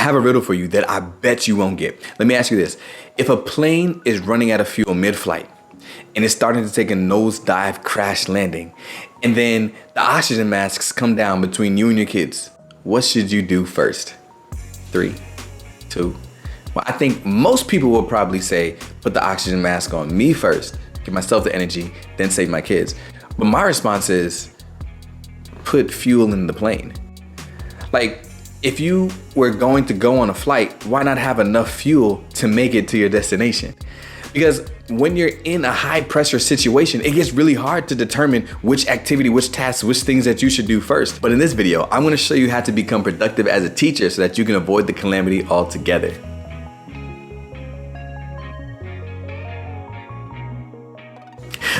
have a riddle for you that I bet you won't get. Let me ask you this. If a plane is running out of fuel mid-flight and it's starting to take a nosedive crash landing, and then the oxygen masks come down between you and your kids, what should you do first? 3, 2. Well, I think most people will probably say, put the oxygen mask on me first, give myself the energy, then save my kids. But my response is, put fuel in the plane. Like, if you were going to go on a flight, why not have enough fuel to make it to your destination? Because when you're in a high pressure situation, it gets really hard to determine which activity, which tasks, which things that you should do first. But in this video, I'm gonna show you how to become productive as a teacher so that you can avoid the calamity altogether.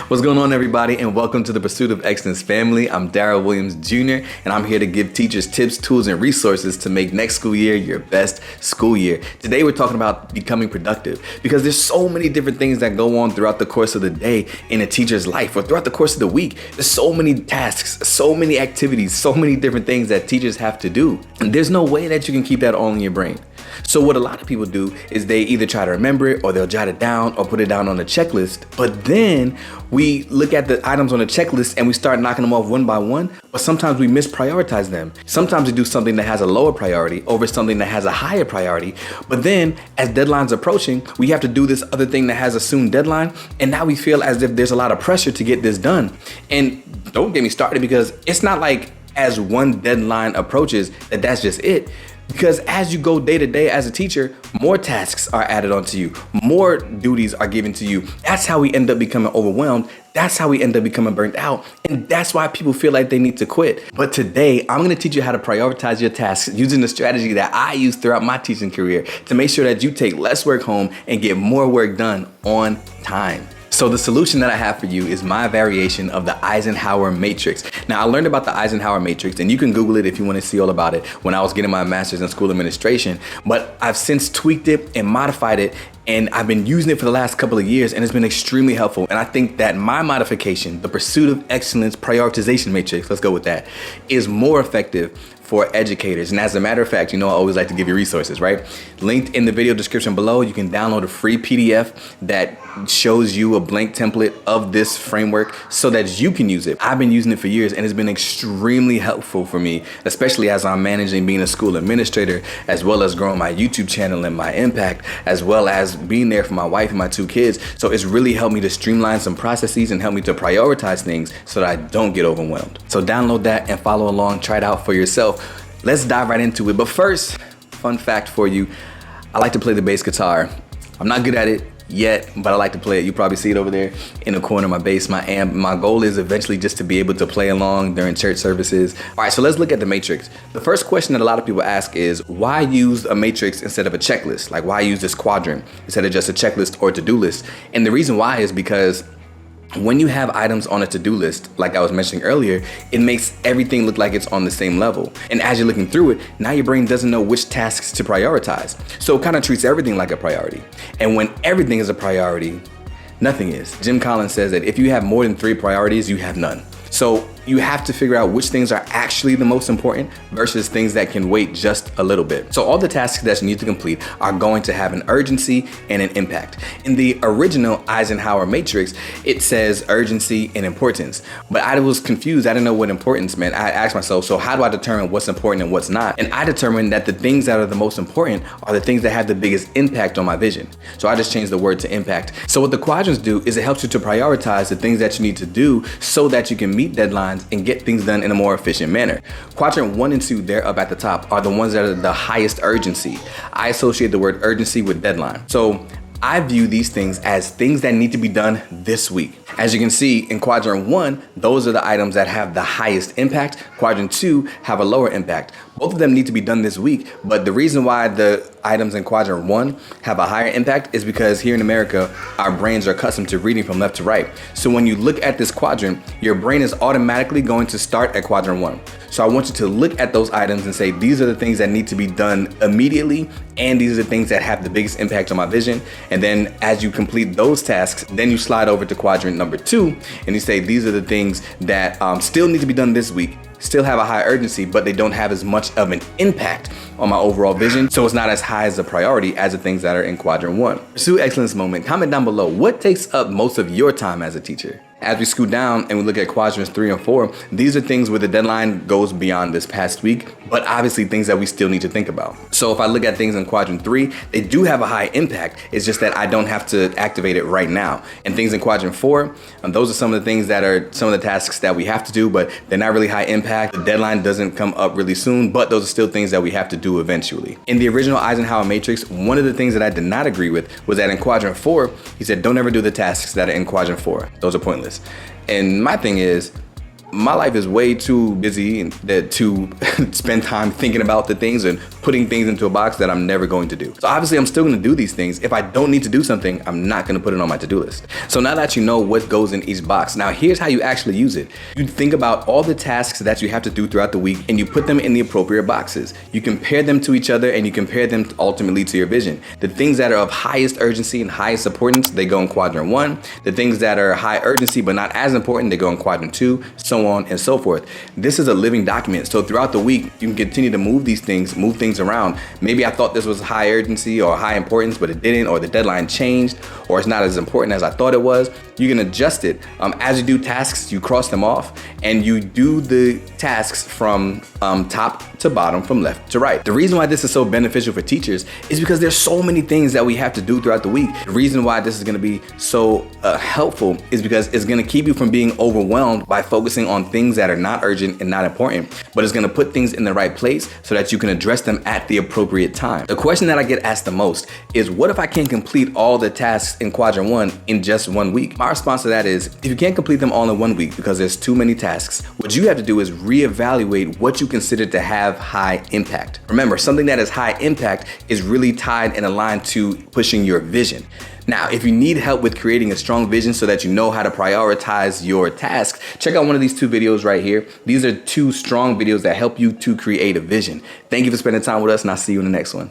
What's going on, everybody, and welcome to the Pursuit of Excellence family. I'm Daryl Williams Jr., and I'm here to give teachers tips, tools, and resources to make next school year your best school year. Today, we're talking about becoming productive because there's so many different things that go on throughout the course of the day in a teacher's life or throughout the course of the week. There's so many tasks, so many activities, so many different things that teachers have to do. And there's no way that you can keep that all in your brain. So what a lot of people do is they either try to remember it or they'll jot it down or put it down on a checklist. But then we look at the items on the checklist and we start knocking them off one by one. But sometimes we misprioritize them. Sometimes we do something that has a lower priority over something that has a higher priority. But then as deadline's approaching, we have to do this other thing that has a soon deadline. And now we feel as if there's a lot of pressure to get this done. And don't get me started, because it's not like as one deadline approaches that's just it. Because as you go day to day as a teacher, more tasks are added onto you, more duties are given to you. That's how we end up becoming overwhelmed. That's how we end up becoming burnt out. And that's why people feel like they need to quit. But today, I'm gonna teach you how to prioritize your tasks using the strategy that I used throughout my teaching career to make sure that you take less work home and get more work done on time. So the solution that I have for you is my variation of the Eisenhower matrix. Now, I learned about the Eisenhower matrix, and you can Google it if you want to see all about it, when I was getting my master's in school administration, but I've since tweaked it and modified it, and I've been using it for the last couple of years, and it's been extremely helpful. And I think that my modification, the Pursuit of Excellence prioritization matrix, let's go with that, is more effective for educators. And as a matter of fact, you know I always like to give you resources, right? Linked in the video description below, you can download a free PDF that shows you a blank template of this framework so that you can use it. I've been using it for years and it's been extremely helpful for me, especially as I'm managing being a school administrator, as well as growing my YouTube channel and my impact, as well as being there for my wife and my 2 kids. So it's really helped me to streamline some processes and help me to prioritize things so that I don't get overwhelmed. So download that and follow along, try it out for yourself. Let's dive right into it. But first, fun fact for you, I like to play the bass guitar. I'm not good at it yet, but I like to play it. You probably see it over there in the corner, my bass, my amp. My goal is eventually just to be able to play along during church services. All right, so let's look at the matrix. The first question that a lot of people ask is, why use a matrix instead of a checklist? Like, why use this quadrant instead of just a checklist or a to-do list? And the reason why is because when you have items on a to-do list, like I was mentioning earlier, it makes everything look like it's on the same level. And as you're looking through it, now your brain doesn't know which tasks to prioritize. So it kind of treats everything like a priority. And when everything is a priority, nothing is. Jim Collins says that if you have more than 3 priorities, you have none. So you have to figure out which things are actually the most important versus things that can wait just a little bit. So all the tasks that you need to complete are going to have an urgency and an impact. In the original Eisenhower matrix, it says urgency and importance, but I was confused. I didn't know what importance meant. I asked myself, so how do I determine what's important and what's not? And I determined that the things that are the most important are the things that have the biggest impact on my vision. So I just changed the word to impact. So what the quadrants do is it helps you to prioritize the things that you need to do so that you can meet deadlines and get things done in a more efficient manner. Quadrant 1 and 2, they're up at the top, are the ones that are the highest urgency. I associate the word urgency with deadline. So I view these things as things that need to be done this week. As you can see in quadrant 1, those are the items that have the highest impact. Quadrant 2 have a lower impact. Both of them need to be done this week, but the reason why the items in quadrant 1 have a higher impact is because here in America, our brains are accustomed to reading from left to right. So when you look at this quadrant, your brain is automatically going to start at quadrant 1. So I want you to look at those items and say, these are the things that need to be done immediately, and these are the things that have the biggest impact on my vision. And then as you complete those tasks, then you slide over to quadrant number 2 and you say, these are the things that still need to be done this week, still have a high urgency, but they don't have as much of an impact on my overall vision. So it's not as high as a priority as the things that are in quadrant 1. Pursue excellence moment. Comment down below, what takes up most of your time as a teacher? As we scoot down and we look at quadrants 3 and 4, these are things where the deadline goes beyond this past week, but obviously things that we still need to think about. So if I look at things in quadrant 3, they do have a high impact. It's just that I don't have to activate it right now. And things in quadrant 4, those are some of the things that are some of the tasks that we have to do, but they're not really high impact. The deadline doesn't come up really soon, but those are still things that we have to do eventually. In the original Eisenhower matrix, one of the things that I did not agree with was that in quadrant 4, he said, don't ever do the tasks that are in quadrant 4. Those are pointless. And my thing is, my life is way too busy to spend time thinking about the things and putting things into a box that I'm never going to do. So obviously I'm still gonna do these things. If I don't need to do something, I'm not gonna put it on my to-do list. So now that you know what goes in each box, now here's how you actually use it. You think about all the tasks that you have to do throughout the week and you put them in the appropriate boxes. You compare them to each other and you compare them ultimately to your vision. The things that are of highest urgency and highest importance, they go in quadrant 1. The things that are high urgency but not as important, they go in quadrant 2, so on and so forth. This is a living document. So throughout the week, you can continue to move these things, move things around. Maybe I thought this was high urgency or high importance, but it didn't, or the deadline changed, or it's not as important as I thought it was. You can adjust it. As you do tasks, you cross them off and you do the tasks from top to bottom, from left to right. The reason why this is so beneficial for teachers is because there's so many things that we have to do throughout the week. The reason why this is gonna be so helpful is because it's gonna keep you from being overwhelmed by focusing on things that are not urgent and not important, but it's gonna put things in the right place so that you can address them at the appropriate time. The question that I get asked the most is, what if I can't complete all the tasks in quadrant 1 in just 1 week? My response to that is, if you can't complete them all in 1 week because there's too many tasks, what you have to do is reevaluate what you consider to have high impact. Remember, something that is high impact is really tied and aligned to pushing your vision. Now, if you need help with creating a strong vision so that you know how to prioritize your tasks, check out one of these 2 videos right here. These are 2 strong videos that help you to create a vision. Thank you for spending time with us, and I'll see you in the next one.